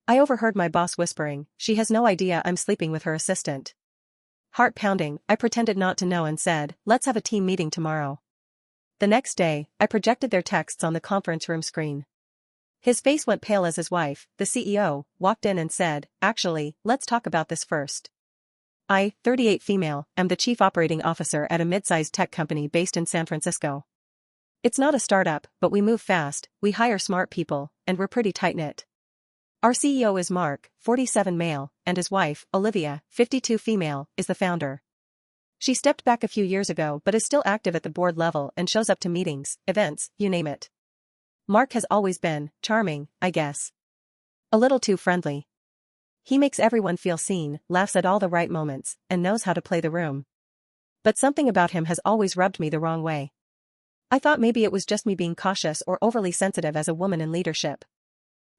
I overheard my boss whispering, she has no idea I'm sleeping with her assistant. Heart pounding, I pretended not to know and said, let's have a team meeting tomorrow. The next day, I projected their texts on the conference room screen. His face went pale as his wife, the CEO, walked in and said, actually, let's talk about this first. I, 38 female, am the chief operating officer at a mid-sized tech company based in San Francisco. It's not a startup, but we move fast, we hire smart people, and we're pretty tight-knit. Our CEO is Mark, 47 male, and his wife, Olivia, 52 female, is the founder. She stepped back a few years ago but is still active at the board level and shows up to meetings, events, you name it. Mark has always been charming, I guess. A little too friendly. He makes everyone feel seen, laughs at all the right moments, and knows how to play the room. But something about him has always rubbed me the wrong way. I thought maybe it was just me being cautious or overly sensitive as a woman in leadership.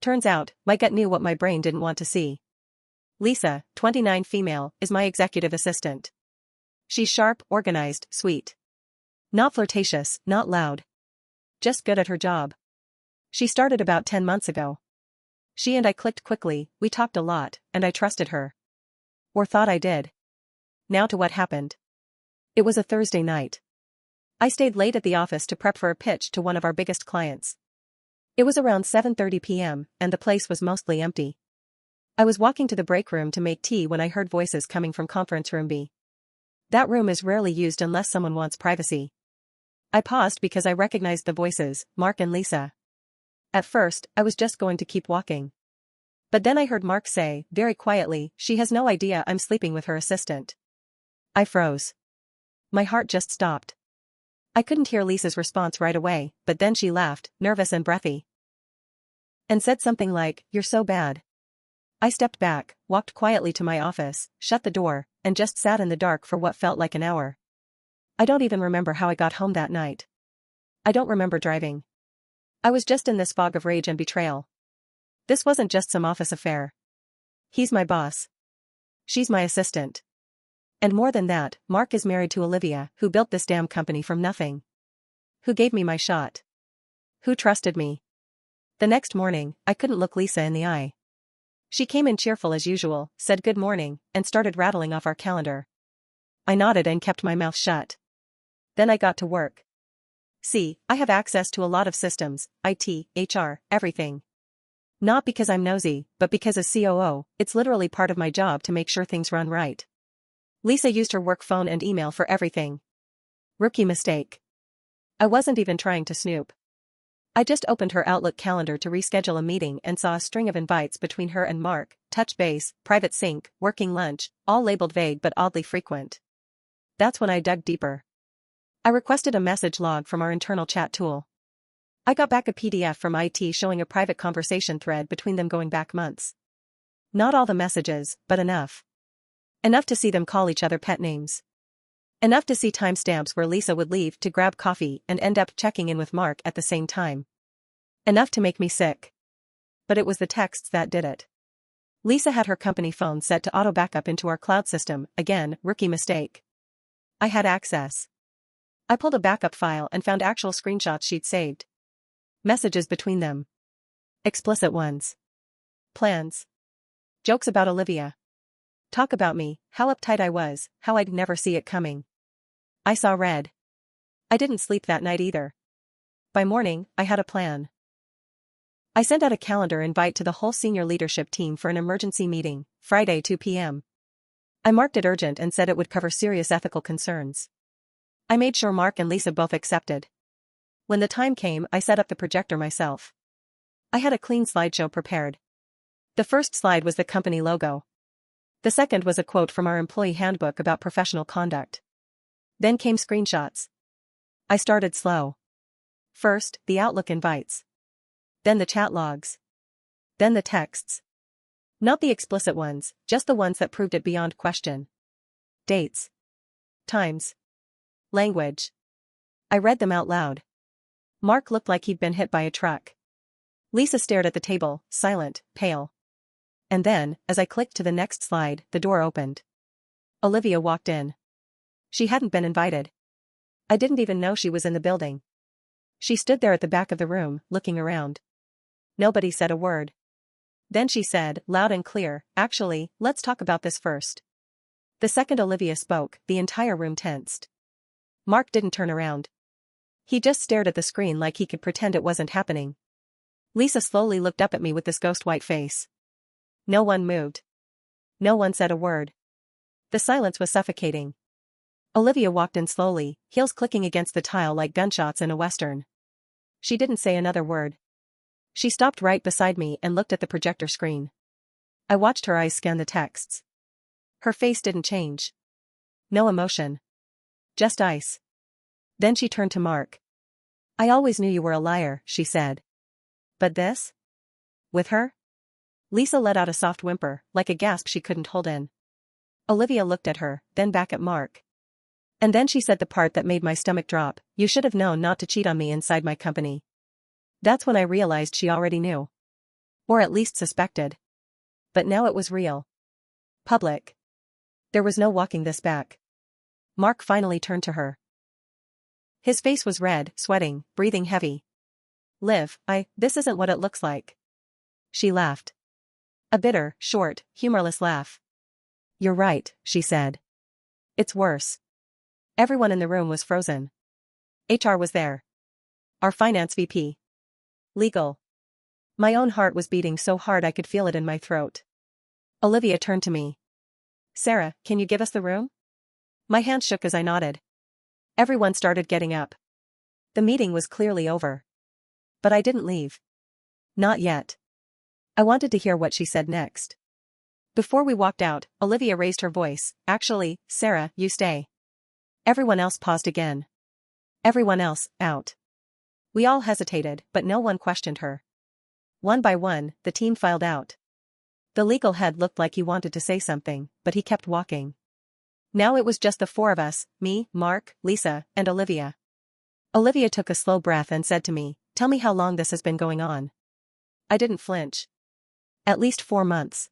Turns out, my gut knew what my brain didn't want to see. Lisa, 29 female, is my executive assistant. She's sharp, organized, sweet. Not flirtatious, not loud. Just good at her job. She started about 10 months ago. She and I clicked quickly, we talked a lot, and I trusted her. Or thought I did. Now to what happened. It was a Thursday night. I stayed late at the office to prep for a pitch to one of our biggest clients. It was around 7:30 p.m., and the place was mostly empty. I was walking to the break room to make tea when I heard voices coming from conference room B. That room is rarely used unless someone wants privacy. I paused because I recognized the voices, Mark and Lisa. At first, I was just going to keep walking. But then I heard Mark say, very quietly, she has no idea I'm sleeping with her assistant. I froze. My heart just stopped. I couldn't hear Lisa's response right away, but then she laughed, nervous and breathy. And said something like, you're so bad. I stepped back, walked quietly to my office, shut the door, and just sat in the dark for what felt like an hour. I don't even remember how I got home that night. I don't remember driving. I was just in this fog of rage and betrayal. This wasn't just some office affair. He's my boss. She's my assistant. And more than that, Mark is married to Olivia, who built this damn company from nothing. Who gave me my shot. Who trusted me. The next morning, I couldn't look Lisa in the eye. She came in cheerful as usual, said good morning, and started rattling off our calendar. I nodded and kept my mouth shut. Then I got to work. See, I have access to a lot of systems, IT, HR, everything. Not because I'm nosy, but because as COO, it's literally part of my job to make sure things run right. Lisa used her work phone and email for everything. Rookie mistake. I wasn't even trying to snoop. I just opened her Outlook calendar to reschedule a meeting and saw a string of invites between her and Mark, touch base, private sync, working lunch, all labeled vague but oddly frequent. That's when I dug deeper. I requested a message log from our internal chat tool. I got back a PDF from IT showing a private conversation thread between them going back months. Not all the messages, but enough. Enough to see them call each other pet names. Enough to see timestamps where Lisa would leave to grab coffee and end up checking in with Mark at the same time. Enough to make me sick. But it was the texts that did it. Lisa had her company phone set to auto backup into our cloud system, again, rookie mistake. I had access. I pulled a backup file and found actual screenshots she'd saved. Messages between them. Explicit ones. Plans. Jokes about Olivia. Talk about me, how uptight I was, how I'd never see it coming. I saw red. I didn't sleep that night either. By morning, I had a plan. I sent out a calendar invite to the whole senior leadership team for an emergency meeting, Friday 2 p.m. I marked it urgent and said it would cover serious ethical concerns. I made sure Mark and Lisa both accepted. When the time came, I set up the projector myself. I had a clean slideshow prepared. The first slide was the company logo. The second was a quote from our employee handbook about professional conduct. Then came screenshots. I started slow. First, the Outlook invites. Then the chat logs. Then the texts. Not the explicit ones, just the ones that proved it beyond question. Dates. Times. Language. I read them out loud. Mark looked like he'd been hit by a truck. Lisa stared at the table, silent, pale. And then, as I clicked to the next slide, the door opened. Olivia walked in. She hadn't been invited. I didn't even know she was in the building. She stood there at the back of the room, looking around. Nobody said a word. Then she said, loud and clear, actually, let's talk about this first. The second Olivia spoke, the entire room tensed. Mark didn't turn around. He just stared at the screen like he could pretend it wasn't happening. Lisa slowly looked up at me with this ghost-white face. No one moved. No one said a word. The silence was suffocating. Olivia walked in slowly, heels clicking against the tile like gunshots in a western. She didn't say another word. She stopped right beside me and looked at the projector screen. I watched her eyes scan the texts. Her face didn't change. No emotion. Just ice. Then she turned to Mark. I always knew you were a liar, she said. But this? With her? Lisa let out a soft whimper, like a gasp she couldn't hold in. Olivia looked at her, then back at Mark. And then she said the part that made my stomach drop, you should have known not to cheat on me inside my company. That's when I realized she already knew. Or at least suspected. But now it was real. Public. There was no walking this back. Mark finally turned to her. His face was red, sweating, breathing heavy. Liv, this isn't what it looks like. She laughed. A bitter, short, humorless laugh. You're right, she said. It's worse. Everyone in the room was frozen. HR was there. Our finance VP. Legal. My own heart was beating so hard I could feel it in my throat. Olivia turned to me. Sarah, can you give us the room? My hand shook as I nodded. Everyone started getting up. The meeting was clearly over. But I didn't leave. Not yet. I wanted to hear what she said next. Before we walked out, Olivia raised her voice. Actually, Sarah, you stay. Everyone else paused again. Everyone else, out. We all hesitated, but no one questioned her. One by one, the team filed out. The legal head looked like he wanted to say something, but he kept walking. Now it was just the four of us, me, Mark, Lisa, and Olivia. Olivia took a slow breath and said to me, tell me how long this has been going on. I didn't flinch. At least 4 months.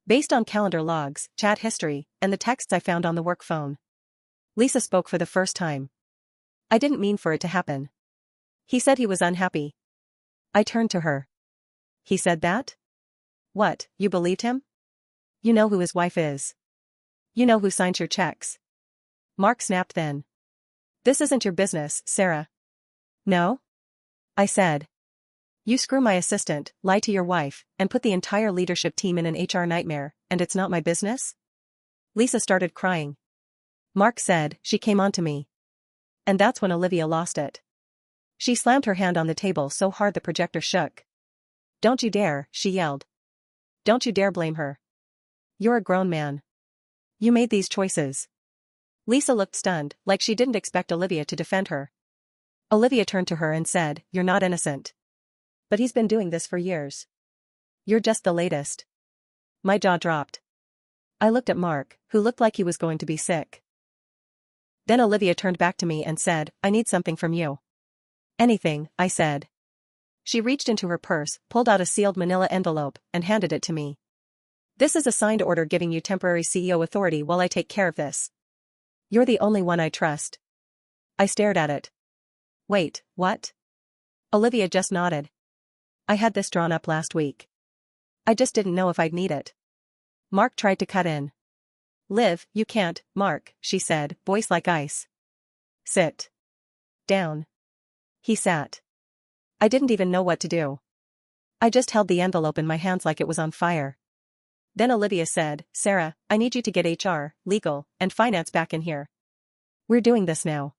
Based on calendar logs, chat history, and the texts I found on the work phone. Lisa spoke for the first time. I didn't mean for it to happen. He said he was unhappy. I turned to her. He said that? What, you believed him? You know who his wife is. You know who signs your checks. Mark snapped then. This isn't your business, Sarah. No? I said. You screw my assistant, lie to your wife, and put the entire leadership team in an HR nightmare, and it's not my business? Lisa started crying. Mark said, she came on to me. And that's when Olivia lost it. She slammed her hand on the table so hard the projector shook. Don't you dare, she yelled. Don't you dare blame her. You're a grown man. You made these choices. Lisa looked stunned, like she didn't expect Olivia to defend her. Olivia turned to her and said, you're not innocent. But he's been doing this for years. You're just the latest. My jaw dropped. I looked at Mark, who looked like he was going to be sick. Then Olivia turned back to me and said, I need something from you. Anything, I said. She reached into her purse, pulled out a sealed manila envelope, and handed it to me. This is a signed order giving you temporary CEO authority while I take care of this. You're the only one I trust. I stared at it. Wait, what? Olivia just nodded. I had this drawn up last week. I just didn't know if I'd need it. Mark tried to cut in. Liv, you can't, Mark, she said, voice like ice. Sit. Down. He sat. I didn't even know what to do. I just held the envelope in my hands like it was on fire. Then Olivia said, Sarah, I need you to get HR, legal, and finance back in here. We're doing this now.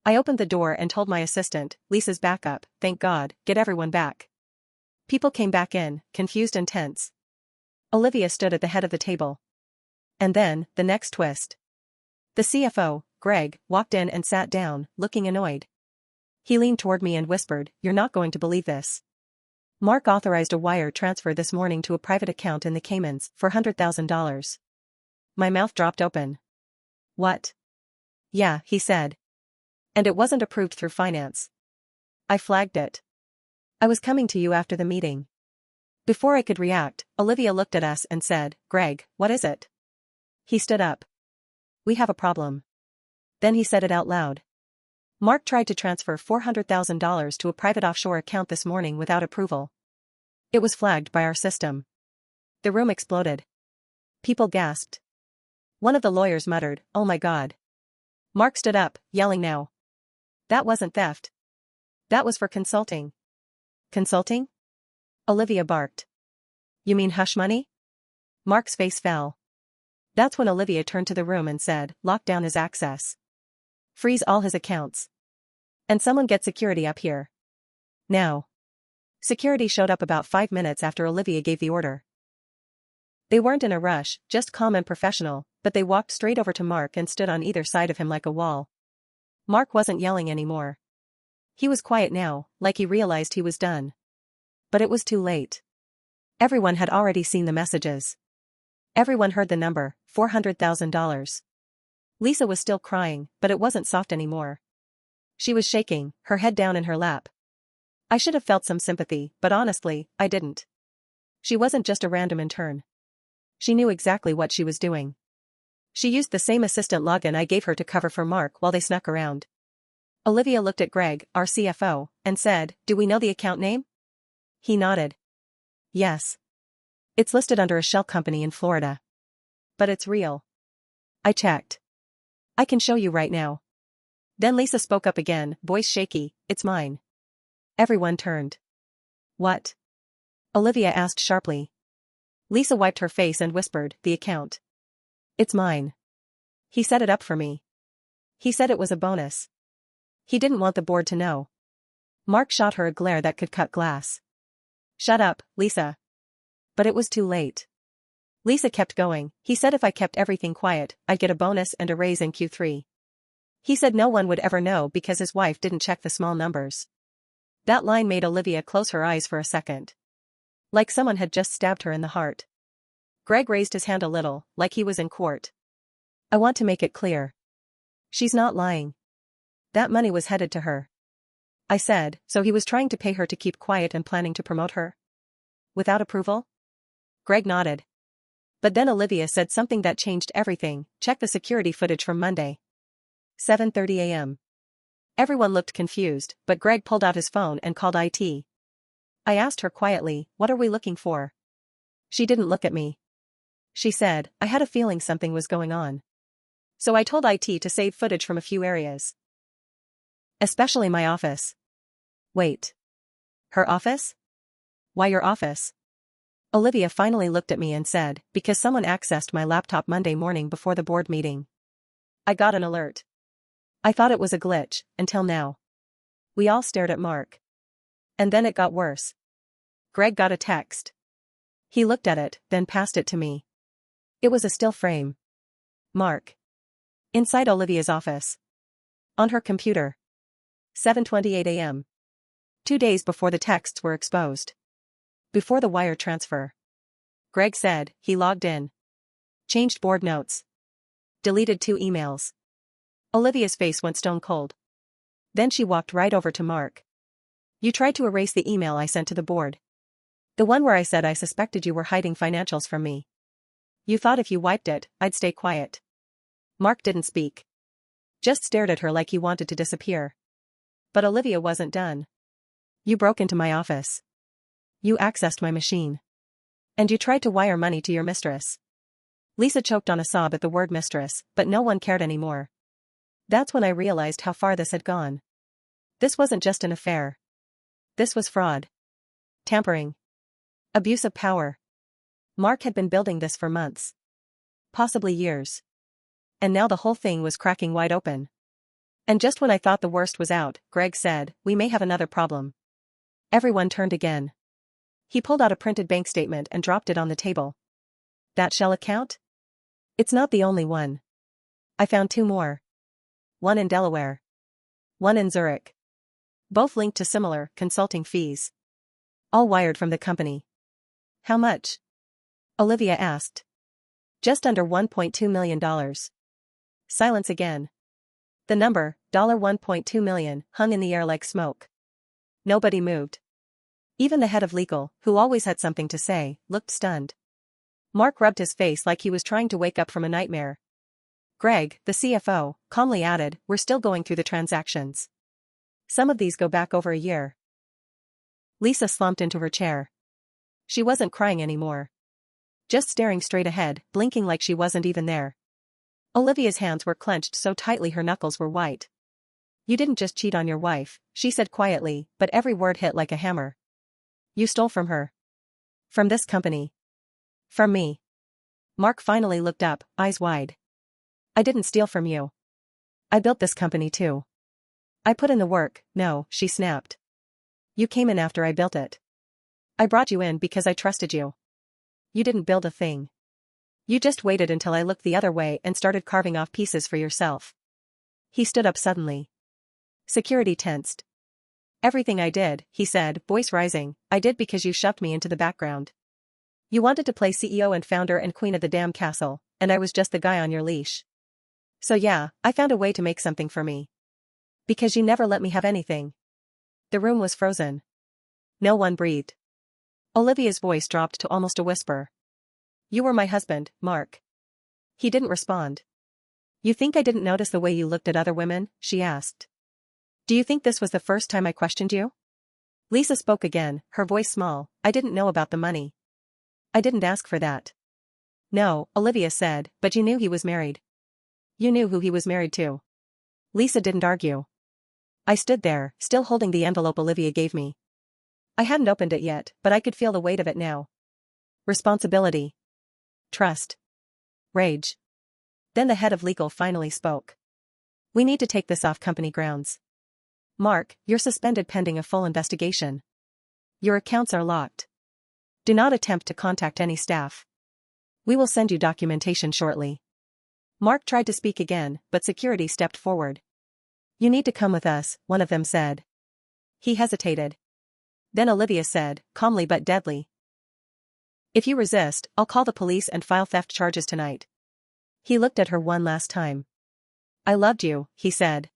I opened the door and told my assistant, Lisa's backup, thank God, get everyone back. People came back in, confused and tense. Olivia stood at the head of the table. And then, the next twist. The CFO, Greg, walked in and sat down, looking annoyed. He leaned toward me and whispered, you're not going to believe this. Mark authorized a wire transfer this morning to a private account in the Caymans for $100,000. My mouth dropped open. What? Yeah, he said. And it wasn't approved through finance. I flagged it. I was coming to you after the meeting. Before I could react, Olivia looked at us and said, Greg, what is it? He stood up. We have a problem. Then he said it out loud. Mark tried to transfer $400,000 to a private offshore account this morning without approval. It was flagged by our system. The room exploded. People gasped. One of the lawyers muttered, "Oh my God." Mark stood up, yelling now. That wasn't theft. That was for consulting. Consulting? Olivia barked. You mean hush money? Mark's face fell. That's when Olivia turned to the room and said, "Lock down his access. Freeze all his accounts. And someone get security up here. Now." Security showed up about 5 minutes after Olivia gave the order. They weren't in a rush, just calm and professional, but they walked straight over to Mark and stood on either side of him like a wall. Mark wasn't yelling anymore. He was quiet now, like he realized he was done. But it was too late. Everyone had already seen the messages. Everyone heard the number, $400,000. Lisa was still crying, but it wasn't soft anymore. She was shaking, her head down in her lap. I should have felt some sympathy, but honestly, I didn't. She wasn't just a random intern. She knew exactly what she was doing. She used the same assistant login I gave her to cover for Mark while they snuck around. Olivia looked at Greg, our CFO, and said, "Do we know the account name?" He nodded. "Yes. It's listed under a shell company in Florida. But it's real." I checked. "I can show you right now." Then Lisa spoke up again, voice shaky, "It's mine." Everyone turned. "What?" Olivia asked sharply. Lisa wiped her face and whispered, "The account. It's mine. He set it up for me. He said it was a bonus. He didn't want the board to know." Mark shot her a glare that could cut glass. "Shut up, Lisa." But it was too late. Lisa kept going. "He said if I kept everything quiet, I'd get a bonus and a raise in Q3. He said no one would ever know because his wife didn't check the small numbers." That line made Olivia close her eyes for a second. Like someone had just stabbed her in the heart. Greg raised his hand a little, like he was in court. "I want to make it clear. She's not lying. That money was headed to her." I said, "So he was trying to pay her to keep quiet and planning to promote her? Without approval?" Greg nodded. But then Olivia said something that changed everything. "Check the security footage from Monday. 7:30 a.m. Everyone looked confused, but Greg pulled out his phone and called IT. I asked her quietly, "What are we looking for?" She didn't look at me. She said, "I had a feeling something was going on. So I told IT to save footage from a few areas. Especially my office." "Wait. Her office? Why your office?" Olivia finally looked at me and said, "Because someone accessed my laptop Monday morning before the board meeting. I got an alert. I thought it was a glitch, until now." We all stared at Mark. And then it got worse. Greg got a text. He looked at it, then passed it to me. It was a still frame. Mark. Inside Olivia's office. On her computer. 7:28 a.m. 2 days before the texts were exposed. Before the wire transfer. Greg said, he logged in. Changed board notes. Deleted 2 emails. Olivia's face went stone cold. Then she walked right over to Mark. "You tried to erase the email I sent to the board. The one where I said I suspected you were hiding financials from me. You thought if you wiped it, I'd stay quiet." Mark didn't speak. Just stared at her like he wanted to disappear. But Olivia wasn't done. "You broke into my office. You accessed my machine. And you tried to wire money to your mistress." Lisa choked on a sob at the word mistress, but no one cared anymore. That's when I realized how far this had gone. This wasn't just an affair. This was fraud. Tampering. Abuse of power. Mark had been building this for months. Possibly years. And now the whole thing was cracking wide open. And just when I thought the worst was out, Greg said, "We may have another problem." Everyone turned again. He pulled out a printed bank statement and dropped it on the table. "That shell account? It's not the only one. I found 2 more. One in Delaware. One in Zurich. Both linked to similar consulting fees. All wired from the company." "How much?" Olivia asked. "Just under $1.2 million. Silence again. The number, $1.2 million, hung in the air like smoke. Nobody moved. Even the head of legal, who always had something to say, looked stunned. Mark rubbed his face like he was trying to wake up from a nightmare. Greg, the CFO, calmly added, "We're still going through the transactions. Some of these go back over a year." Lisa slumped into her chair. She wasn't crying anymore. Just staring straight ahead, blinking like she wasn't even there. Olivia's hands were clenched so tightly her knuckles were white. You didn't just cheat on your wife, she said quietly, but every word hit like a hammer. You stole from her. From this company. From me. Mark finally looked up, eyes wide. I didn't steal from you. I built this company too. I put in the work. No, she snapped. You came in after I built it. I brought you in because I trusted you. You didn't build a thing. You just waited until I looked the other way and started carving off pieces for yourself. He stood up suddenly. Security tensed. Everything I did, he said, voice rising, I did because you shoved me into the background. You wanted to play CEO and founder and queen of the damn castle, and I was just the guy on your leash. So yeah, I found a way to make something for me. Because you never let me have anything. The room was frozen. No one breathed. Olivia's voice dropped to almost a whisper. You were my husband, Mark. He didn't respond. You think I didn't notice the way you looked at other women? She asked. Do you think this was the first time I questioned you? Lisa spoke again, her voice small. I didn't know about the money. I didn't ask for that. No, Olivia said, but you knew he was married. You knew who he was married to. Lisa didn't argue. I stood there, still holding the envelope Olivia gave me. I hadn't opened it yet, but I could feel the weight of it now. Responsibility. Trust. Rage. Then the head of legal finally spoke. We need to take this off company grounds. Mark, you're suspended pending a full investigation. Your accounts are locked. Do not attempt to contact any staff. We will send you documentation shortly. Mark tried to speak again, but security stepped forward. You need to come with us, one of them said. He hesitated. Then Olivia said, calmly but deadly. If you resist, I'll call the police and file theft charges tonight. He looked at her one last time. I loved you, he said.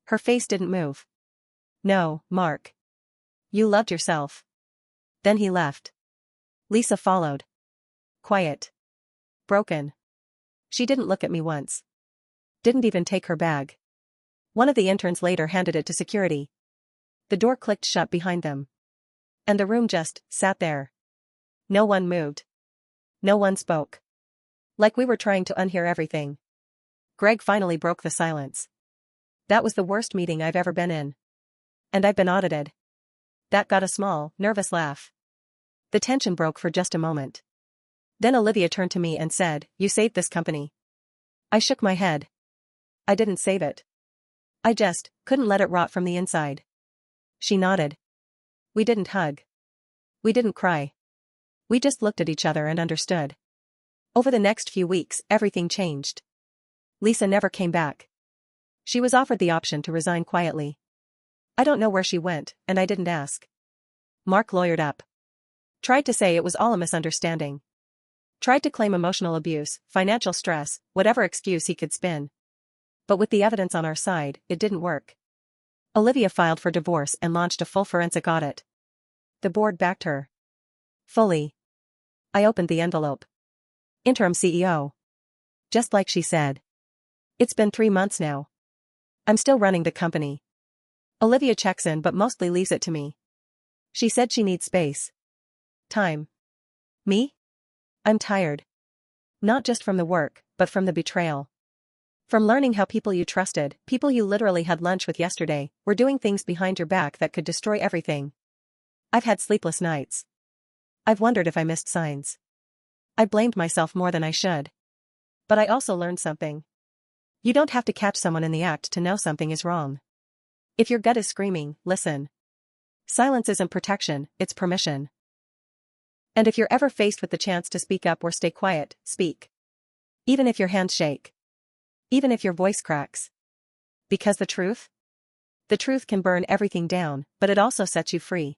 Her face didn't move. No, Mark. You loved yourself. Then he left. Lisa followed. Quiet. Broken. She didn't look at me once. Didn't even take her bag. One of the interns later handed it to security. The door clicked shut behind them. And the room just sat there. No one moved. No one spoke. Like we were trying to unhear everything. Greg finally broke the silence. That was the worst meeting I've ever been in. And I've been audited. That got a small, nervous laugh. The tension broke for just a moment. Then Olivia turned to me and said, You saved this company. I shook my head. I didn't save it. I just couldn't let it rot from the inside. She nodded. We didn't hug. We didn't cry. We just looked at each other and understood. Over the next few weeks, everything changed. Lisa never came back. She was offered the option to resign quietly. I don't know where she went, and I didn't ask. Mark lawyered up. Tried to say it was all a misunderstanding. Tried to claim emotional abuse, financial stress, whatever excuse he could spin. But with the evidence on our side, it didn't work. Olivia filed for divorce and launched a full forensic audit. The board backed her. Fully. I opened the envelope. Interim CEO. Just like she said. It's been 3 months now. I'm still running the company. Olivia checks in but mostly leaves it to me. She said she needs space. Time. Me? I'm tired. Not just from the work, but from the betrayal. From learning how people you trusted, people you literally had lunch with yesterday, were doing things behind your back that could destroy everything. I've had sleepless nights. I've wondered if I missed signs. I blamed myself more than I should. But I also learned something. You don't have to catch someone in the act to know something is wrong. If your gut is screaming, listen. Silence isn't protection, it's permission. And if you're ever faced with the chance to speak up or stay quiet, speak. Even if your hands shake. Even if your voice cracks. Because the truth? The truth can burn everything down, but it also sets you free.